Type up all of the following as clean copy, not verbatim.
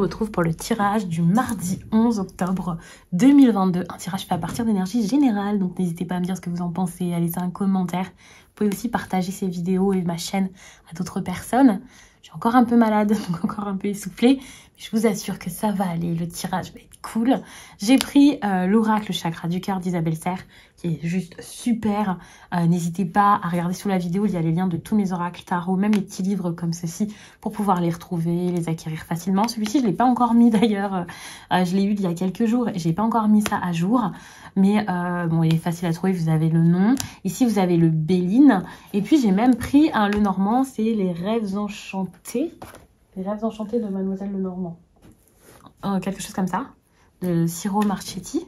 vous retrouve pour le tirage du mardi 11 octobre 2022. Un tirage fait à partir d'énergie générale, donc n'hésitez pas à me dire ce que vous en pensez, à laisser un commentaire. Vous pouvez aussi partager ces vidéos et ma chaîne à d'autres personnes. Je suis encore un peu malade, donc encore un peu essoufflée, mais je vous assure que ça va aller, le tirage va être cool. J'ai pris l'oracle chakra du cœur d'Isabelle Serre, qui est juste super. N'hésitez pas à regarder sous la vidéo, il y a les liens de tous mes oracles tarot, même les petits livres comme ceci, pour pouvoir les retrouver, les acquérir facilement. Celui-ci, je ne l'ai pas encore mis d'ailleurs, je l'ai eu il y a quelques jours et je n'ai pas encore mis ça à jour. Mais bon, il est facile à trouver, vous avez le nom. Ici, vous avez le Béline. Et puis, j'ai même pris un Lenormand, c'est les rêves enchantés. Les rêves enchantés de Mademoiselle Lenormand. Quelque chose comme ça. De Ciro Marchetti.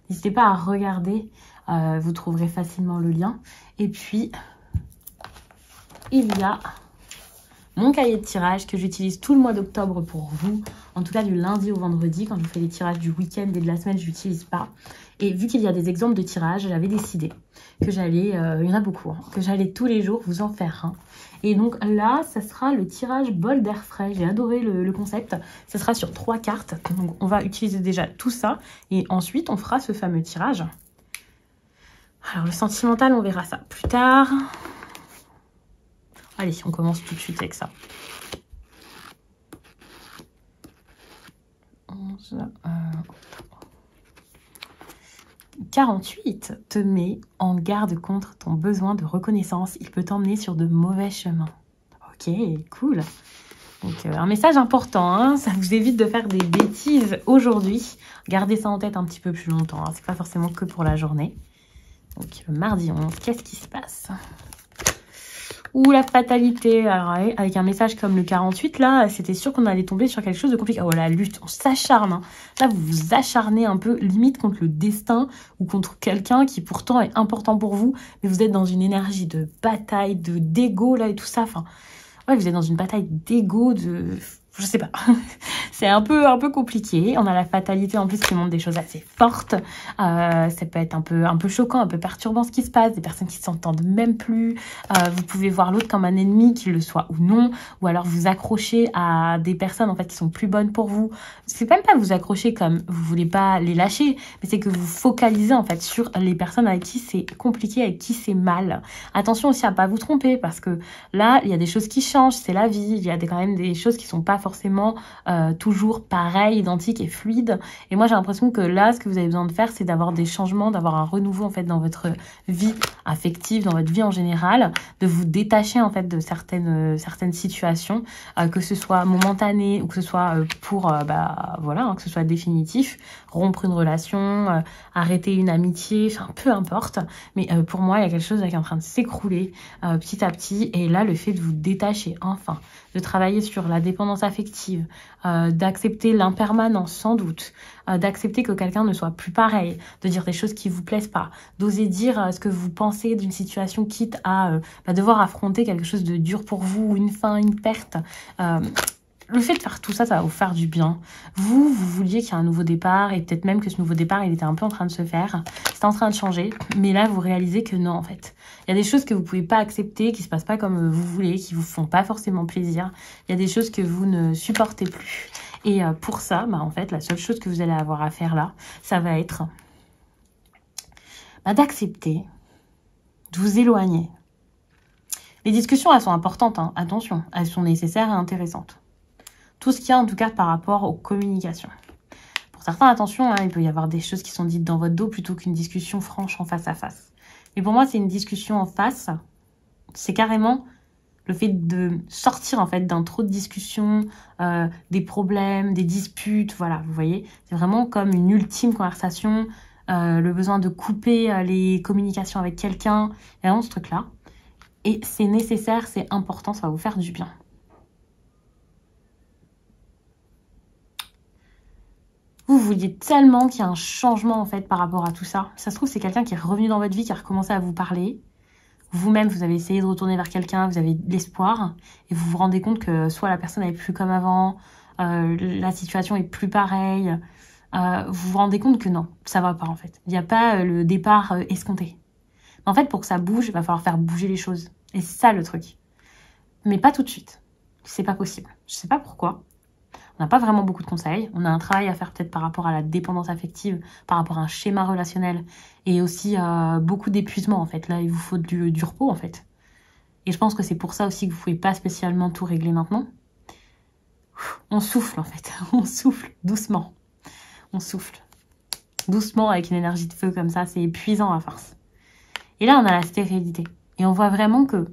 N'hésitez pas à regarder, vous trouverez facilement le lien. Et puis, il y a mon cahier de tirage que j'utilise tout le mois d'octobre pour vous. En tout cas, du lundi au vendredi. Quand je vous fais les tirages du week-end et de la semaine, je l'utilise pas. Et vu qu'il y a des exemples de tirages, j'avais décidé que j'allais, il y en a beaucoup, hein, que j'allais tous les jours vous en faire un. Et donc là, ça sera le tirage bol d'air frais. J'ai adoré le concept. Ça sera sur 3 cartes. Donc on va utiliser déjà tout ça. Et ensuite, on fera ce fameux tirage. Alors le sentimental, on verra ça plus tard. Allez, on commence tout de suite avec ça. 11, 48 te met en garde contre ton besoin de reconnaissance. Il peut t'emmener sur de mauvais chemins. Ok, cool. Donc, un message important, hein, ça vous évite de faire des bêtises aujourd'hui. Gardez ça en tête un petit peu plus longtemps. Hein, c'est pas forcément que pour la journée. Donc, mardi 11, qu'est-ce qui se passe ? Ou la fatalité. Alors, avec un message comme le 48, là, c'était sûr qu'on allait tomber sur quelque chose de compliqué. Oh, la lutte, on s'acharne. Hein. Là, vous vous acharnez un peu, limite contre le destin ou contre quelqu'un qui pourtant est important pour vous, mais vous êtes dans une énergie de bataille, d'ego, là, et tout ça. Enfin, ouais, vous êtes dans une bataille d'ego, je sais pas. C'est un peu compliqué. On a la fatalité en plus qui montre des choses assez fortes. Ça peut être un peu choquant, un peu perturbant ce qui se passe. Des personnes qui s'entendent même plus. Vous pouvez voir l'autre comme un ennemi, qu'il le soit ou non. Ou alors vous accrocher à des personnes en fait qui sont plus bonnes pour vous. C'est même pas vous accrocher comme vous voulez pas les lâcher, mais c'est que vous focalisez en fait sur les personnes avec qui c'est compliqué, avec qui c'est mal. Attention aussi à pas vous tromper parce que là, il y a des choses qui changent, c'est la vie. Il y a quand même des choses qui sont pas forcément toujours pareil, identique et fluide. Et moi, j'ai l'impression que là, ce que vous avez besoin de faire, c'est d'avoir des changements, d'avoir un renouveau en fait dans votre vie affective, dans votre vie en général, de vous détacher en fait de certaines situations, que ce soit momentané ou que ce soit pour voilà, hein, que ce soit définitif, rompre une relation, arrêter une amitié, enfin peu importe. Mais pour moi, il y a quelque chose qui est en train de s'écrouler petit à petit. Et là, le fait de vous détacher, enfin, de travailler sur la dépendance affective, d'accepter l'impermanence sans doute, d'accepter que quelqu'un ne soit plus pareil, de dire des choses qui vous plaisent pas, d'oser dire ce que vous pensez d'une situation quitte à devoir affronter quelque chose de dur pour vous, une fin, une perte. Le fait de faire tout ça, ça va vous faire du bien. Vous vouliez qu'il y ait un nouveau départ et peut-être même que ce nouveau départ, il était un peu en train de se faire. C'était en train de changer. Mais là, vous réalisez que non, en fait. Il y a des choses que vous pouvez pas accepter, qui se passent pas comme vous voulez, qui vous font pas forcément plaisir. Il y a des choses que vous ne supportez plus. Et pour ça, en fait, la seule chose que vous allez avoir à faire là, ça va être d'accepter, de vous éloigner. Les discussions, elles sont importantes, hein. Attention, elles sont nécessaires et intéressantes. Tout ce qu'il y a en tout cas par rapport aux communications. Pour certains, attention, hein, il peut y avoir des choses qui sont dites dans votre dos plutôt qu'une discussion franche en face à face. Mais pour moi, c'est une discussion en face. C'est carrément le fait de sortir en fait d'un trop de discussions, des problèmes, des disputes, voilà, vous voyez. C'est vraiment comme une ultime conversation, le besoin de couper les communications avec quelqu'un. Il y a vraiment ce truc-là. Et c'est nécessaire, c'est important, ça va vous faire du bien. Vous vouliez tellement qu'il y ait un changement en fait par rapport à tout ça. Ça se trouve, c'est quelqu'un qui est revenu dans votre vie, qui a recommencé à vous parler. Vous-même, vous avez essayé de retourner vers quelqu'un, vous avez de l'espoir. Et vous vous rendez compte que soit la personne n'est plus comme avant, la situation est plus pareille. Vous vous rendez compte que non, ça va pas en fait. Il n'y a pas le départ escompté. En fait, pour que ça bouge, il va falloir faire bouger les choses. Et c'est ça le truc. Mais pas tout de suite. C'est pas possible. Je sais pas pourquoi. On n'a pas vraiment beaucoup de conseils. On a un travail à faire peut-être par rapport à la dépendance affective, par rapport à un schéma relationnel et aussi beaucoup d'épuisement en fait. Là, il vous faut du repos en fait. Et je pense que c'est pour ça aussi que vous pouvez pas spécialement tout régler maintenant. On souffle en fait, on souffle doucement. On souffle doucement avec une énergie de feu comme ça, c'est épuisant à force. Et là, on a la stérilité. Et on voit vraiment que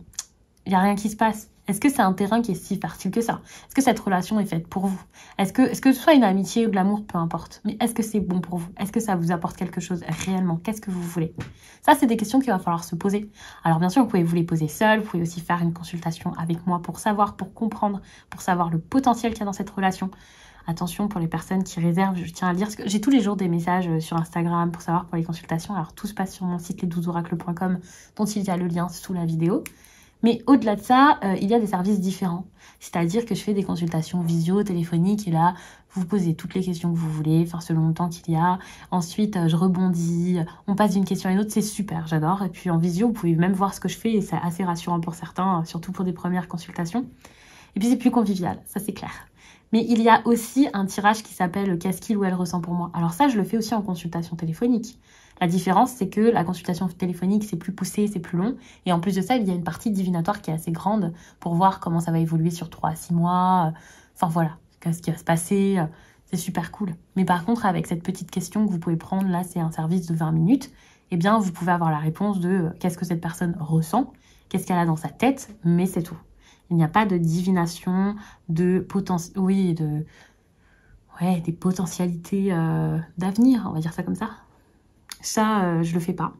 il n'y a rien qui se passe. Est-ce que c'est un terrain qui est si fertile que ça? Est-ce que cette relation est faite pour vous? Est-ce que ce soit une amitié ou de l'amour, peu importe. Mais est-ce que c'est bon pour vous? Est-ce que ça vous apporte quelque chose réellement? Qu'est-ce que vous voulez? Ça, c'est des questions qu'il va falloir se poser. Alors bien sûr, vous pouvez vous les poser seul. Vous pouvez aussi faire une consultation avec moi pour savoir, pour comprendre, pour savoir le potentiel qu'il y a dans cette relation. Attention pour les personnes qui réservent, je tiens à le dire, parce que j'ai tous les jours des messages sur Instagram pour savoir pour les consultations. Alors tout se passe sur mon site les12oracles.com dont il y a le lien sous la vidéo. Mais au-delà de ça, il y a des services différents. C'est-à-dire que je fais des consultations visio, téléphoniques, et là, vous posez toutes les questions que vous voulez, enfin selon le temps qu'il y a. Ensuite, je rebondis, on passe d'une question à une autre, c'est super, j'adore. Et puis en visio, vous pouvez même voir ce que je fais, et c'est assez rassurant pour certains, surtout pour des premières consultations. Et puis c'est plus convivial, ça c'est clair. Mais il y a aussi un tirage qui s'appelle « Qu'est-ce qu'il ou elle ressent pour moi ?» Alors ça, je le fais aussi en consultation téléphonique. La différence, c'est que la consultation téléphonique, c'est plus poussé, c'est plus long. Et en plus de ça, il y a une partie divinatoire qui est assez grande pour voir comment ça va évoluer sur 3 à 6 mois. Enfin voilà, ce qui va se passer. C'est super cool. Mais par contre, avec cette petite question que vous pouvez prendre, là, c'est un service de 20 minutes. Eh bien, vous pouvez avoir la réponse de qu'est-ce que cette personne ressent, qu'est-ce qu'elle a dans sa tête, mais c'est tout. Il n'y a pas de divination, de potentiel, oui, des potentialités d'avenir, on va dire ça comme ça. Ça, je le fais pas.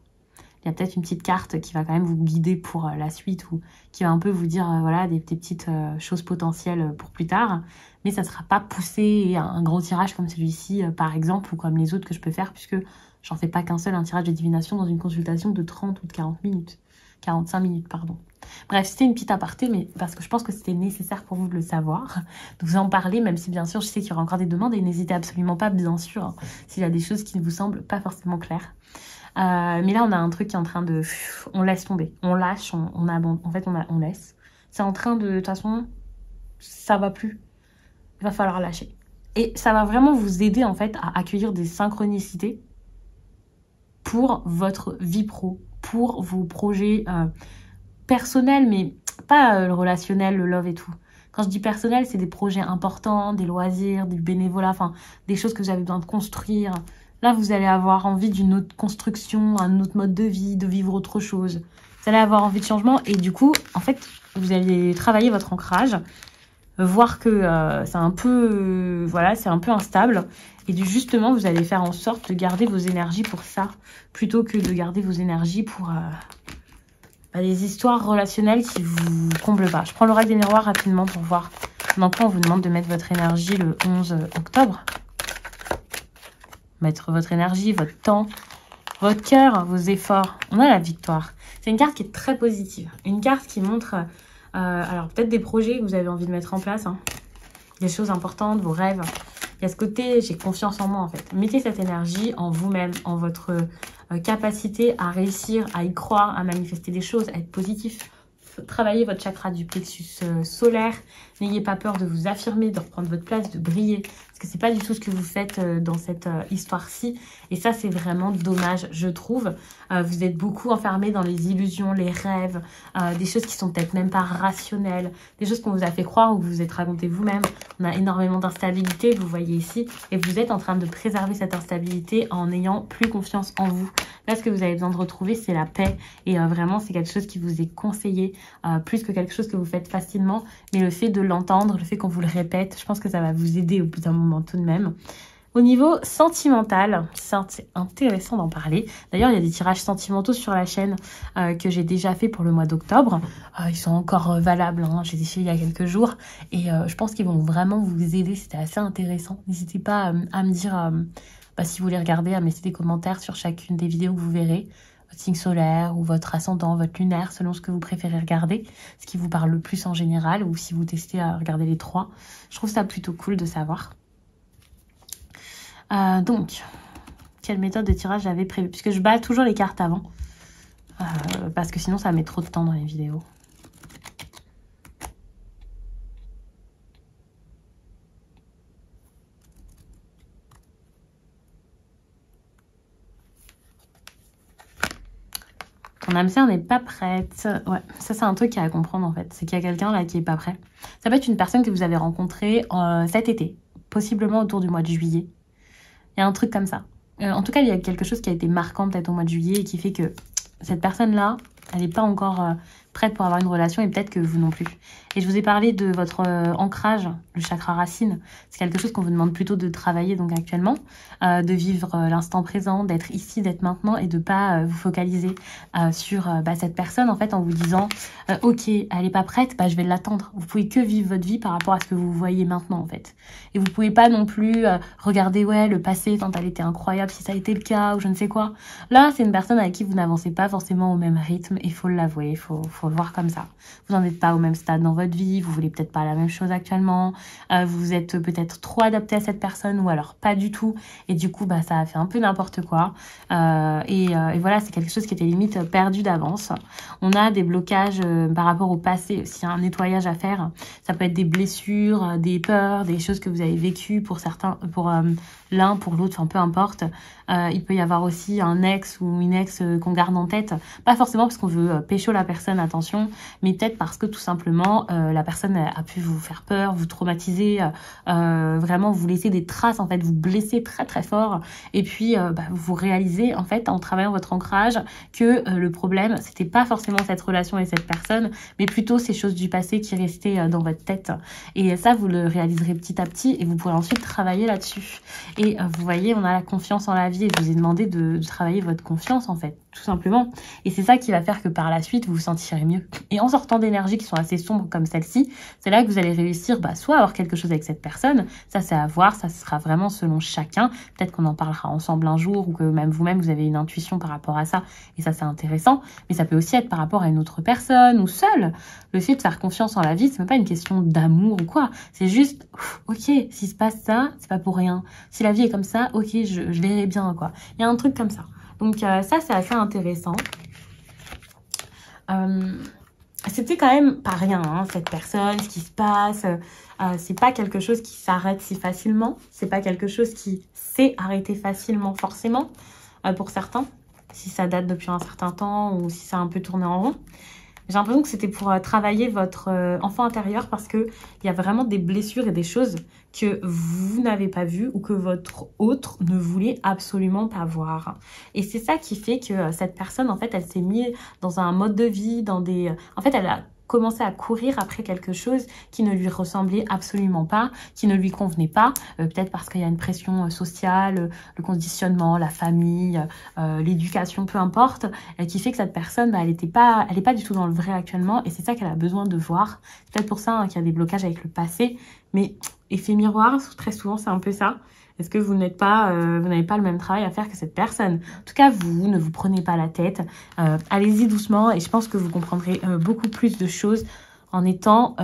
Il y a peut-être une petite carte qui va quand même vous guider pour la suite ou qui va un peu vous dire voilà des petites choses potentielles pour plus tard. Mais ça ne sera pas poussé et un gros tirage comme celui-ci, par exemple, ou comme les autres que je peux faire, puisque j'en fais pas qu'un seul, un tirage de divination dans une consultation de 30 ou de 40 minutes. 45 minutes, pardon. Bref, c'était une petite aparté, mais parce que je pense que c'était nécessaire pour vous de le savoir, de vous en parler, même si bien sûr je sais qu'il y aura encore des demandes, et n'hésitez absolument pas, bien sûr, hein, s'il y a des choses qui ne vous semblent pas forcément claires. Mais là, on a un truc qui est en train de... On laisse tomber, on lâche, on abandonne. En fait, on laisse. C'est en train de... De toute façon, ça va plus. Il va falloir lâcher. Et ça va vraiment vous aider, en fait, à accueillir des synchronicités pour votre vie pro, pour vos projets personnels, mais pas le relationnel, le love et tout. Quand je dis personnel, c'est des projets importants, des loisirs, du bénévolat, enfin, des choses que vous avez besoin de construire. Là, vous allez avoir envie d'une autre construction, un autre mode de vie, de vivre autre chose. Vous allez avoir envie de changement et du coup, en fait, vous allez travailler votre ancrage, voir que c'est un peu, voilà, c'est un peu instable. Et justement, vous allez faire en sorte de garder vos énergies pour ça, plutôt que de garder vos énergies pour des histoires relationnelles qui vous comblent pas. Je prends l'oracle des miroirs rapidement pour voir dans quoi on vous demande de mettre votre énergie le 11 octobre. Mettre votre énergie, votre temps, votre cœur, vos efforts. On a la victoire. C'est une carte qui est très positive. Une carte qui montre, alors peut-être des projets que vous avez envie de mettre en place, hein. Des choses importantes, vos rêves. Il y a ce côté, j'ai confiance en moi en fait. Mettez cette énergie en vous-même, en votre capacité à réussir, à y croire, à manifester des choses, à être positif. Travaillez votre chakra du plexus solaire. N'ayez pas peur de vous affirmer, de reprendre votre place, de briller. Parce que c'est pas du tout ce que vous faites dans cette histoire-ci. Et ça, c'est vraiment dommage, je trouve. Vous êtes beaucoup enfermés dans les illusions, les rêves, des choses qui sont peut-être même pas rationnelles, des choses qu'on vous a fait croire ou que vous vous êtes raconté vous-même. On a énormément d'instabilité, vous voyez ici. Et vous êtes en train de préserver cette instabilité en ayant plus confiance en vous. Là, ce que vous avez besoin de retrouver, c'est la paix. Et vraiment, c'est quelque chose qui vous est conseillé, plus que quelque chose que vous faites facilement. Mais le fait de l'entendre, le fait qu'on vous le répète, je pense que ça va vous aider au bout d'un moment tout de même. Au niveau sentimental, c'est intéressant d'en parler. D'ailleurs, il y a des tirages sentimentaux sur la chaîne que j'ai déjà fait pour le mois d'octobre. Ils sont encore valables, hein. Je les ai fait il y a quelques jours. Et je pense qu'ils vont vraiment vous aider. C'était assez intéressant. N'hésitez pas à me dire, si vous voulez regarder, à me laisser des commentaires sur chacune des vidéos que vous verrez. Votre signe solaire ou votre ascendant, votre lunaire, selon ce que vous préférez regarder. Ce qui vous parle le plus en général. Ou si vous testez à regarder les 3. Je trouve ça plutôt cool de savoir. Donc, quelle méthode de tirage j'avais prévue? Puisque je bats toujours les cartes avant. Parce que sinon, ça met trop de temps dans les vidéos. Ton âme sœur n'est pas prête. Ouais, ça c'est un truc qu'il y a à comprendre en fait. C'est qu'il y a quelqu'un là qui est pas prêt. Ça peut être une personne que vous avez rencontrée cet été, possiblement autour du mois de juillet. Il y a un truc comme ça. En tout cas, il y a quelque chose qui a été marquant peut-être au mois de juillet et qui fait que cette personne-là, elle n'est pas encore prête pour avoir une relation et peut-être que vous non plus. Et je vous ai parlé de votre ancrage, le chakra racine. C'est quelque chose qu'on vous demande plutôt de travailler donc actuellement, de vivre l'instant présent, d'être ici, d'être maintenant et de pas vous focaliser sur cette personne en fait en vous disant ok, elle est pas prête, je vais l'attendre. Vous pouvez que vivre votre vie par rapport à ce que vous voyez maintenant en fait. Et vous pouvez pas non plus regarder le passé quand elle était incroyable, si ça a été le cas ou je ne sais quoi. Là, c'est une personne avec qui vous n'avancez pas forcément au même rythme, il faut l'avouer, il faut le voir comme ça. Vous n'en êtes pas au même stade dans votre vie, vous voulez peut-être pas la même chose actuellement, vous êtes peut-être trop adapté à cette personne ou alors pas du tout, et du coup, ça a fait un peu n'importe quoi. Et voilà, c'est quelque chose qui était limite perdu d'avance. On a des blocages par rapport au passé, aussi un nettoyage à faire. Ça peut être des blessures, des peurs, des choses que vous avez vécues pour certains, pour l'un, pour l'autre, enfin peu importe. Il peut y avoir aussi un ex ou une ex qu'on garde en tête, pas forcément parce qu'on veut pécho la personne, attention, mais peut-être parce que tout simplement la personne a pu vous faire peur, vous traumatiser, vraiment vous laisser des traces en fait, vous blesser très très fort, et puis vous réalisez en fait en travaillant votre ancrage que le problème c'était pas forcément cette relation et cette personne, mais plutôt ces choses du passé qui restaient dans votre tête, et ça vous le réaliserez petit à petit et vous pourrez ensuite travailler là-dessus. Et vous voyez, on a la confiance en la vie et je vous ai demandé de travailler votre confiance en fait, tout simplement. Et c'est ça qui va faire que par la suite, vous vous sentirez mieux. Et en sortant d'énergies qui sont assez sombres comme celle-ci, c'est là que vous allez réussir soit à avoir quelque chose avec cette personne, ça c'est à voir, ça sera vraiment selon chacun. Peut-être qu'on en parlera ensemble un jour ou que même vous-même vous avez une intuition par rapport à ça et ça c'est intéressant. Mais ça peut aussi être par rapport à une autre personne ou seul. Le fait de faire confiance en la vie, c'est même pas une question d'amour ou quoi. C'est juste, ok, s'il se passe ça, c'est pas pour rien. Si la vie est comme ça, ok, je verrai bien quoi. Il y a un truc comme ça. Donc ça c'est assez intéressant. C'était quand même pas rien, hein, cette personne, ce qui se passe. C'est pas quelque chose qui s'arrête si facilement. C'est pas quelque chose qui s'est arrêté facilement forcément pour certains. Si ça date depuis un certain temps ou si ça a un peu tourné en rond. J'ai l'impression que c'était pour travailler votre enfant intérieur parce qu'il y a vraiment des blessures et des choses que vous n'avez pas vues ou que votre autre ne voulait absolument pas voir. Et c'est ça qui fait que cette personne, en fait, elle s'est mise dans un mode de vie, dans des... En fait, elle a commencé à courir après quelque chose qui ne lui ressemblait absolument pas, qui ne lui convenait pas, peut-être parce qu'il y a une pression sociale, le conditionnement, la famille, l'éducation, peu importe, qui fait que cette personne, elle est pas du tout dans le vrai actuellement, et c'est ça qu'elle a besoin de voir. C'est peut-être pour ça qu'il y a des blocages avec le passé, mais effet miroir, très souvent c'est un peu ça. Est-ce que vous n'avez pas le même travail à faire que cette personne? En tout cas, vous ne vous prenez pas la tête. Allez-y doucement et je pense que vous comprendrez beaucoup plus de choses en étant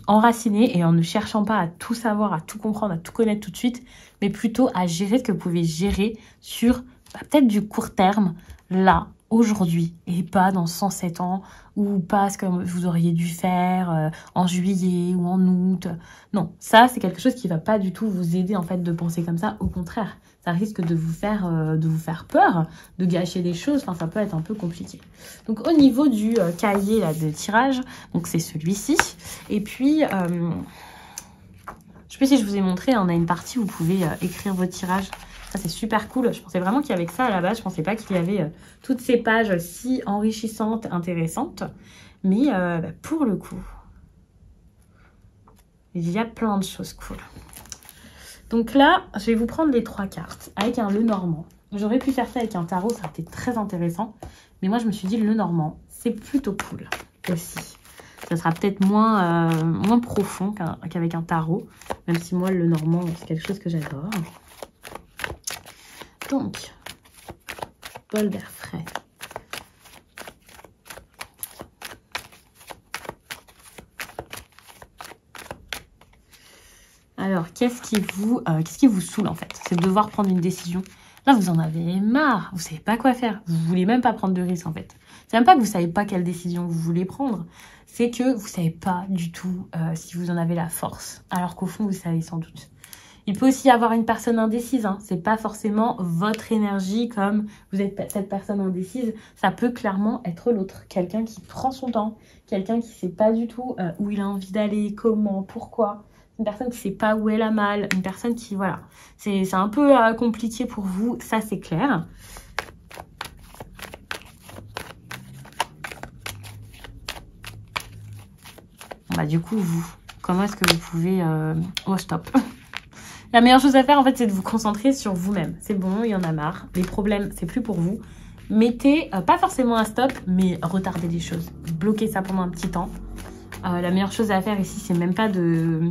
enraciné et en ne cherchant pas à tout savoir, à tout comprendre, à tout connaître tout de suite, mais plutôt à gérer ce que vous pouvez gérer sur peut-être du court terme, là, aujourd'hui, et pas dans 107 ans, ou pas ce que vous auriez dû faire en juillet ou en août. Non, ça, c'est quelque chose qui va pas du tout vous aider, en fait, de penser comme ça. Au contraire, ça risque de vous faire peur, de gâcher des choses. Enfin, ça peut être un peu compliqué. Donc, au niveau du cahier là, de tirage, donc c'est celui-ci. Et puis, je sais pas si je vous ai montré, on a une partie où vous pouvez écrire vos tirages. Ça, c'est super cool. Je pensais vraiment qu'il y avait que ça à la base. Je pensais pas qu'il y avait toutes ces pages si enrichissantes, intéressantes. Mais pour le coup, il y a plein de choses cool. Donc là, je vais vous prendre les 3 cartes avec un Lenormand. J'aurais pu faire ça avec un tarot, ça aurait été très intéressant. Mais moi, je me suis dit, le Lenormand, c'est plutôt cool aussi. Ça sera peut-être moins profond qu'avec un tarot. Même si moi, le Lenormand, c'est quelque chose que j'adore. Donc, bol d'air frais. Alors, qu'est-ce qui vous saoule en fait? C'est de devoir prendre une décision. Là, vous en avez marre. Vous savez pas quoi faire. Vous voulez même pas prendre de risque en fait. C'est même pas que vous savez pas quelle décision vous voulez prendre. C'est que vous savez pas du tout si vous en avez la force. Alors qu'au fond, vous savez sans doute. Il peut aussi y avoir une personne indécise, hein. C'est pas forcément votre énergie comme vous êtes cette personne indécise. Ça peut clairement être l'autre. Quelqu'un qui prend son temps, quelqu'un qui sait pas du tout où il a envie d'aller, comment, pourquoi. Une personne qui sait pas où elle a mal, une personne qui, voilà. C'est un peu compliqué pour vous, ça c'est clair. Bah du coup, vous, comment est-ce que vous pouvez... Oh, stop. La meilleure chose à faire, en fait, c'est de vous concentrer sur vous-même. C'est bon, il y en a marre. Les problèmes, c'est plus pour vous. Mettez, pas forcément un stop, mais retardez les choses. Bloquez ça pendant un petit temps. La meilleure chose à faire ici, c'est même pas de...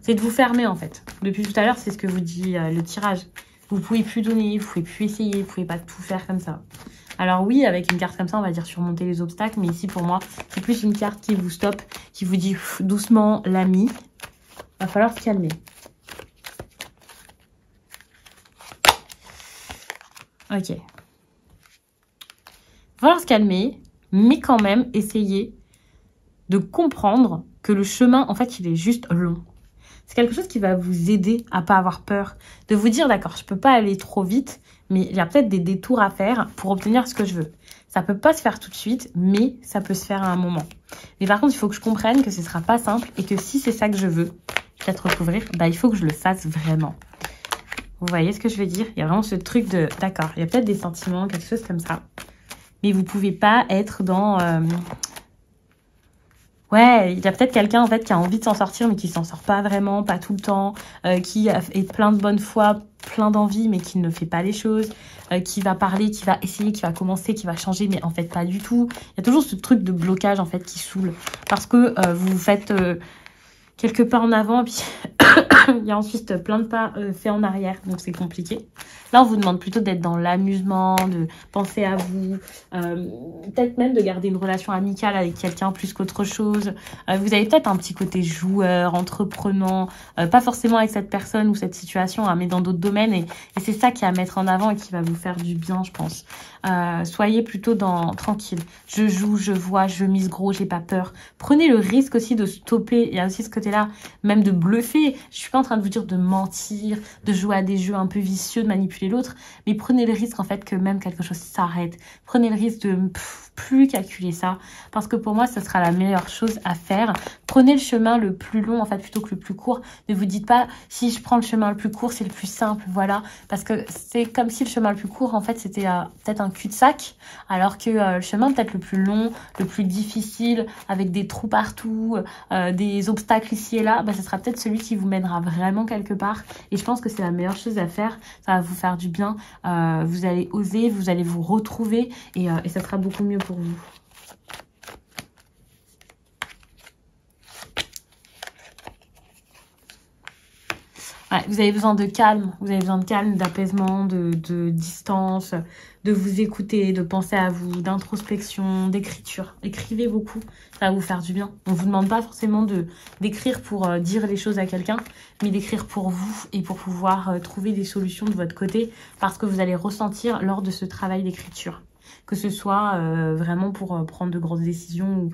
C'est de vous fermer, en fait. Depuis tout à l'heure, c'est ce que vous dit le tirage. Vous pouvez plus donner, vous pouvez plus essayer, vous pouvez pas tout faire comme ça. Alors oui, avec une carte comme ça, on va dire surmonter les obstacles. Mais ici, pour moi, c'est plus une carte qui vous stoppe, qui vous dit doucement, l'ami, va falloir se calmer. Ok. Il va falloir se calmer, mais quand même essayer de comprendre que le chemin, en fait, il est juste long. C'est quelque chose qui va vous aider à pas avoir peur. De vous dire, d'accord, je peux pas aller trop vite, mais il y a peut-être des détours à faire pour obtenir ce que je veux. Ça peut pas se faire tout de suite, mais ça peut se faire à un moment. Mais par contre, il faut que je comprenne que ce sera pas simple et que si c'est ça que je veux, peut-être recouvrir, bah, il faut que je le fasse vraiment. Vous voyez ce que je veux dire? Il y a vraiment ce truc de, d'accord, il y a peut-être des sentiments, quelque chose comme ça. Mais vous pouvez pas être dans... Ouais, il y a peut-être quelqu'un en fait qui a envie de s'en sortir, mais qui s'en sort pas vraiment, pas tout le temps, qui est plein de bonne foi, plein d'envie, mais qui ne fait pas les choses, qui va parler, qui va essayer, qui va commencer, qui va changer, mais en fait pas du tout. Il y a toujours ce truc de blocage en fait qui saoule, parce que vous faites quelques pas en avant, puis il y a ensuite plein de pas faits en arrière, donc c'est compliqué. Là, on vous demande plutôt d'être dans l'amusement, de penser à vous, peut-être même de garder une relation amicale avec quelqu'un plus qu'autre chose. Vous avez peut-être un petit côté joueur, entreprenant, pas forcément avec cette personne ou cette situation, hein, mais dans d'autres domaines. Et c'est ça qui est à mettre en avant et qui va vous faire du bien, je pense. Soyez plutôt tranquille. Je joue, je vois, je mise gros, j'ai pas peur. Prenez le risque aussi de stopper. Il y a aussi ce côté-là, même de bluffer. Je suis pas en train de vous dire de mentir, de jouer à des jeux un peu vicieux, de manipuler l'autre, mais prenez le risque en fait que même quelque chose s'arrête. Prenez le risque de plus calculer ça, parce que pour moi, ce sera la meilleure chose à faire. Prenez le chemin le plus long en fait plutôt que le plus court. Ne vous dites pas si je prends le chemin le plus court, c'est le plus simple, voilà, parce que c'est comme si le chemin le plus court en fait c'était peut-être un cul-de-sac, alors que le chemin peut-être le plus long, le plus difficile, avec des trous partout, des obstacles ici et là, bah, ce sera peut-être celui qui vous mènera vraiment quelque part. Et je pense que c'est la meilleure chose à faire. Ça va vous faire du bien. Vous allez oser, vous allez vous retrouver et ça sera beaucoup mieux pour vous. Ouais, vous avez besoin de calme, vous avez besoin de calme, d'apaisement, de distance, de vous écouter, de penser à vous, d'introspection, d'écriture. Écrivez beaucoup, ça va vous faire du bien. On ne vous demande pas forcément d'écrire pour dire les choses à quelqu'un, mais d'écrire pour vous et pour pouvoir trouver des solutions de votre côté, parce que vous allez ressentir lors de ce travail d'écriture. Que ce soit vraiment pour prendre de grosses décisions ou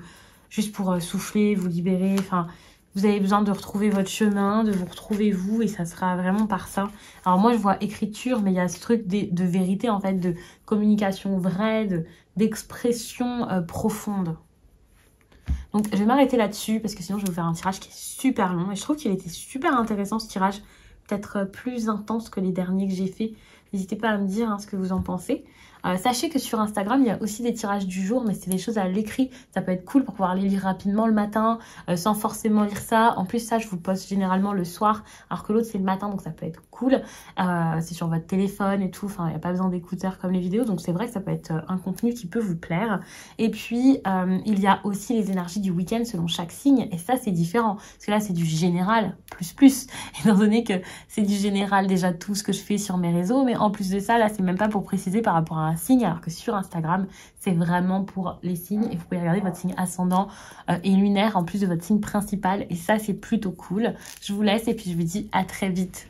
juste pour souffler, vous libérer, enfin... Vous avez besoin de retrouver votre chemin, de vous retrouver vous, et ça sera vraiment par ça. Alors moi, je vois écriture, mais il y a ce truc de vérité, en fait, de communication vraie, d'expression profonde. Donc, je vais m'arrêter là-dessus, parce que sinon, je vais vous faire un tirage qui est super long. Et je trouve qu'il était super intéressant, ce tirage. Peut-être plus intense que les derniers que j'ai fait. N'hésitez pas à me dire ce que vous en pensez. Sachez que sur Instagram, il y a aussi des tirages du jour, mais c'est des choses à l'écrit. Ça peut être cool pour pouvoir les lire rapidement le matin, sans forcément lire ça. En plus, ça, je vous poste généralement le soir, alors que l'autre, c'est le matin, donc ça peut être cool. C'est sur votre téléphone et tout. Enfin, il n'y a pas besoin d'écouteurs comme les vidéos, donc c'est vrai que ça peut être un contenu qui peut vous plaire. Et puis, il y a aussi les énergies du week-end selon chaque signe, et ça, c'est différent. Parce que là, c'est du général, plus. Étant donné que c'est du général déjà tout ce que je fais sur mes réseaux, mais en plus de ça, là, c'est même pas pour préciser par rapport à un signe, alors que sur Instagram, c'est vraiment pour les signes, et vous pouvez regarder votre signe ascendant et lunaire en plus de votre signe principal, et ça, c'est plutôt cool. Je vous laisse, et puis je vous dis à très vite.